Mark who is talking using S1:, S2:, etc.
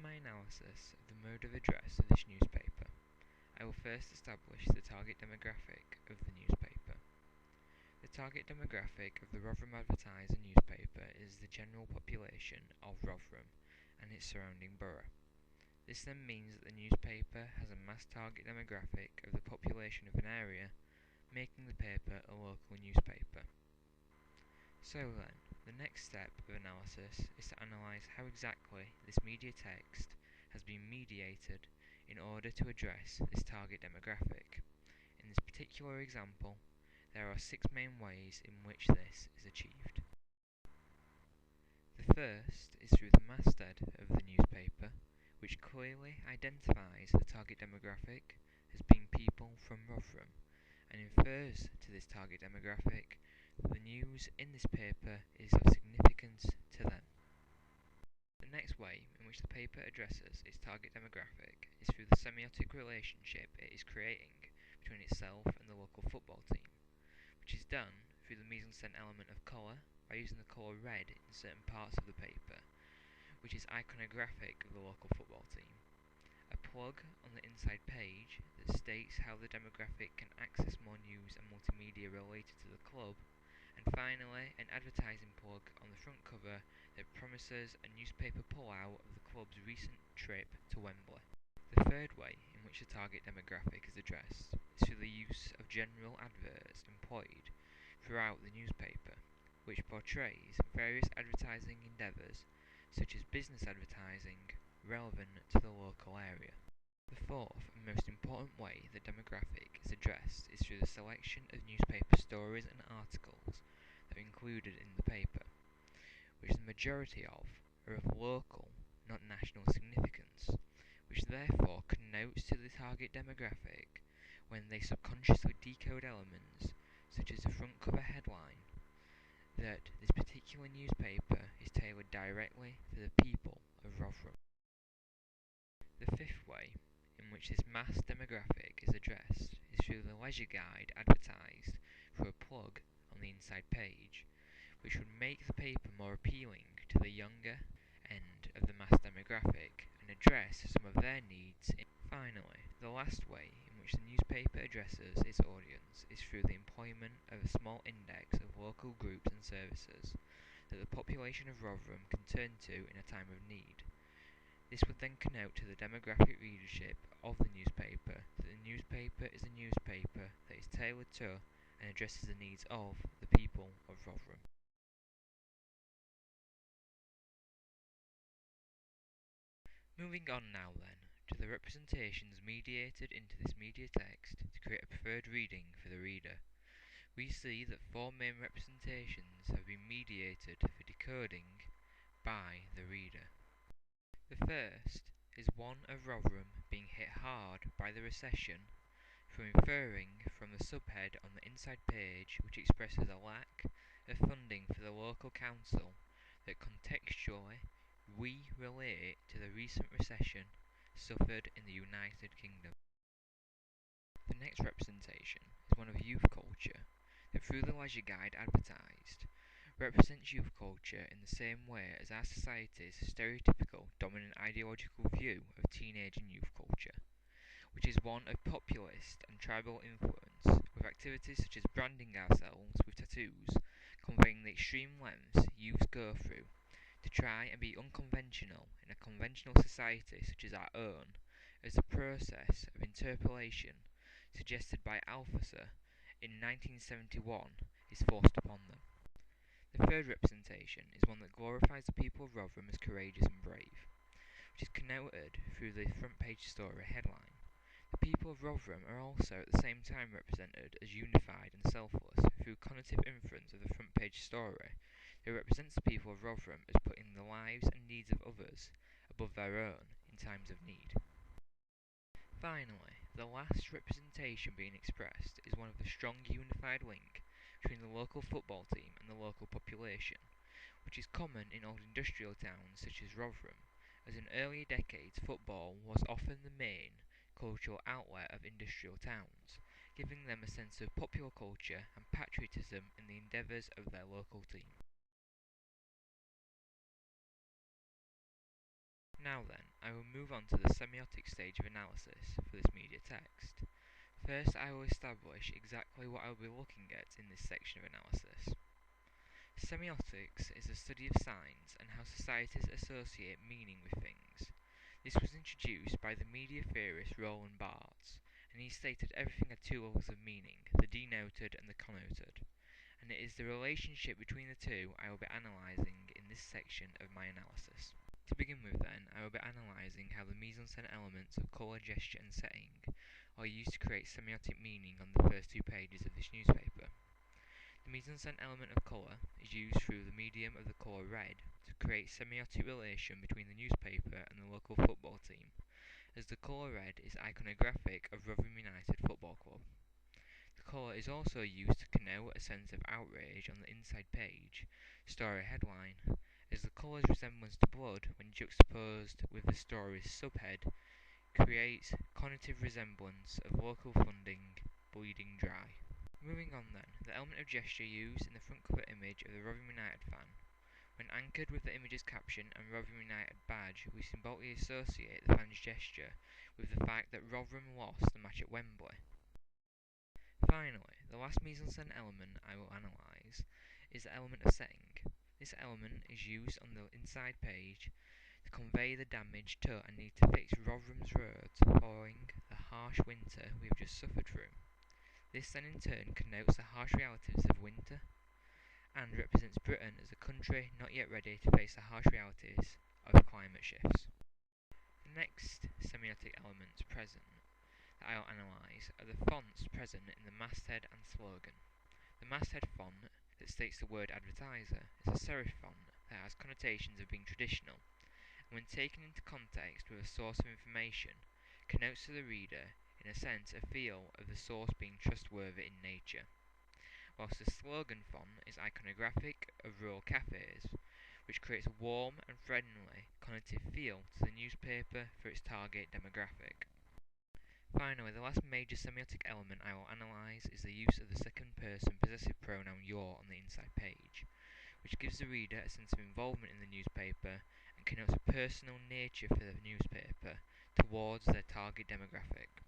S1: my analysis of the mode of address of this newspaper, I will first establish the target demographic of the newspaper. The target demographic of the Rotherham Advertiser newspaper is the general population of Rotherham and its surrounding borough. This then means that the newspaper has a mass target demographic of the population of an area, making the paper a local newspaper. So then, the next step of analysis is to analyse how exactly this media text has been mediated in order to address this target demographic. In this particular example, there are 6 main ways in which this is achieved. The first is through the masthead of the newspaper, which clearly identifies the target demographic as being people from Rotherham, and infers to this target demographic that the news in this paper is of significance to them. The next way in which the paper addresses its target demographic is through the semiotic relationship it is creating between itself and the local football team, which is done through the mise-en-scène element of colour by using the colour red in certain parts of the paper, which is iconographic of the local football team, a plug on the inside page that states how the demographic can access more news and multimedia related to the club, and finally an advertising plug on the front cover that promises a newspaper pullout of the club's recent trip to Wembley. The third way in which the target demographic is addressed is through the use of general adverts employed throughout the newspaper, which portrays various advertising endeavours such as business advertising relevant to the local area. The fourth and most important way the demographic is addressed is through the selection of newspaper stories and articles that are included in the paper, which the majority of are of local, not national significance, which therefore connotes to the target demographic when they subconsciously decode elements such as the front cover headline that this particular newspaper is tailored directly for the people of Rotherham. The fifth way in which this mass demographic is addressed is through the leisure guide advertised through a plug on the inside page, which would make the paper more appealing to the younger end of the mass demographic and address some of their needs. Finally, the last way in which the newspaper addresses its audience is through the employment of a small index of local groups and services that the population of Rotherham can turn to in a time of need. This would then connote to the demographic readership of the newspaper that the newspaper is a newspaper that is tailored to and addresses the needs of the people of Rotherham. Moving on now then to the representations mediated into this media text to create a preferred reading for the reader, we see that 4 main representations have been mediated for decoding by the reader. The first is one of Rotherham being hit hard by the recession through inferring from the subhead on the inside page, which expresses a lack of funding for the local council, that contextually we relate to the recent recession suffered in the United Kingdom. The next representation is one of youth culture that through the leisure guide advertised represents youth culture in the same way as our society's stereotypical dominant ideological view of teenage and youth culture, which is one of populist and tribal influence, with activities such as branding ourselves with tattoos, conveying the extreme lengths youths go through to try and be unconventional in a conventional society such as our own, as the process of interpolation suggested by Althusser in 1971 is forced upon them. The third representation is one that glorifies the people of Rotherham as courageous and brave, which is connoted through the front page story headline. The people of Rotherham are also at the same time represented as unified and selfless through connotative inference of the front page story. It represents the people of Rotherham as putting the lives and needs of others above their own in times of need. Finally, the last representation being expressed is one of the strong unified link between the local football team and the local population, which is common in old industrial towns such as Rotherham, as in earlier decades football was often the main cultural outlet of industrial towns, giving them a sense of popular culture and patriotism in the endeavours of their local team. Now then, I will move on to the semiotic stage of analysis for this media text. First, I will establish exactly what I will be looking at in this section of analysis. Semiotics is the study of signs and how societies associate meaning with things. This was introduced by the media theorist Roland Barthes, and he stated everything had two levels of meaning, the denoted and the connoted, and it is the relationship between the two I will be analysing in this section of my analysis. To begin with then, I will be analysing how the mise-en-scène elements of colour, gesture and setting are used to create semiotic meaning on the first two pages of this newspaper. The mise-en-scène element of colour is used through the medium of the colour red to create semiotic relation between the newspaper and the local football team, as the colour red is iconographic of Rotherham United Football Club. The colour is also used to connote a sense of outrage on the inside page, story headline, as the colour's resemblance to blood when juxtaposed with the story's subhead creates cognitive resemblance of local funding bleeding dry. Moving on then, the element of gesture used in the front cover image of the Rotherham United fan. When anchored with the image's caption and Rotherham United badge, we symbolically associate the fan's gesture with the fact that Rotherham lost the match at Wembley. Finally, the last mise-en-scène element I will analyse is the element of setting. This element is used on the inside page to convey the damage to and need to fix Rotherham's roads following the harsh winter we have just suffered through. This then in turn connotes the harsh realities of winter and represents Britain as a country not yet ready to face the harsh realities of climate shifts. The next semiotic elements present that I'll analyse are the fonts present in the masthead and slogan. The masthead font that states the word advertiser is a serif font that has connotations of being traditional, and when taken into context with a source of information, connotes to the reader, in a sense, a feel of the source being trustworthy in nature, whilst the slogan font is iconographic of rural cafes, which creates a warm and friendly connotative feel to the newspaper for its target demographic. Finally, the last major semiotic element I will analyse is the use of the second person possessive pronoun your on the inside page, which gives the reader a sense of involvement in the newspaper and connotes a personal nature for the newspaper towards their target demographic.